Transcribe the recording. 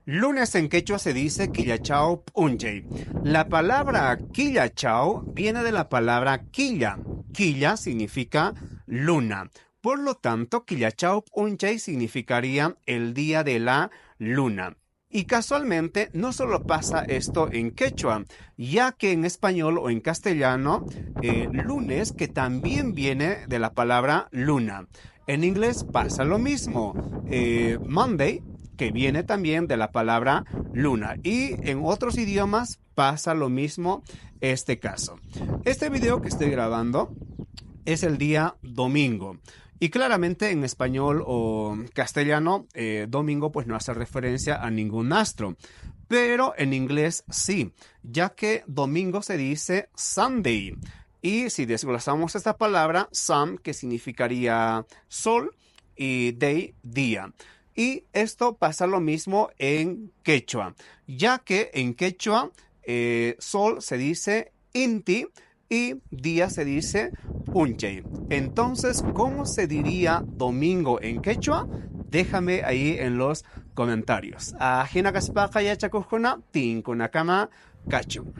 Lunes en quechua se dice quillachao punche. La palabra quillachao viene de la palabra quilla. Quilla significa luna. Por lo tanto, quillachao punche significaría el día de la luna. Y casualmente no solo pasa esto en quechua, ya que en español o en castellano, lunes, que también viene de la palabra luna. En inglés pasa lo mismo. Monday, que viene también de la palabra luna. Y en otros idiomas pasa lo mismo este caso. Este video que estoy grabando es el día domingo. Y claramente en español o castellano, domingo pues no hace referencia a ningún astro. Pero en inglés sí, ya que domingo se dice Sunday. Y si desglosamos esta palabra, sun, que significaría sol, y day, día. Y esto pasa lo mismo en quechua, ya que en quechua sol se dice inti y día se dice punche. Entonces, ¿cómo se diría domingo en quechua? Déjame ahí en los comentarios. Ajina kaspaka ya chakujuna, tinkunakama kachu.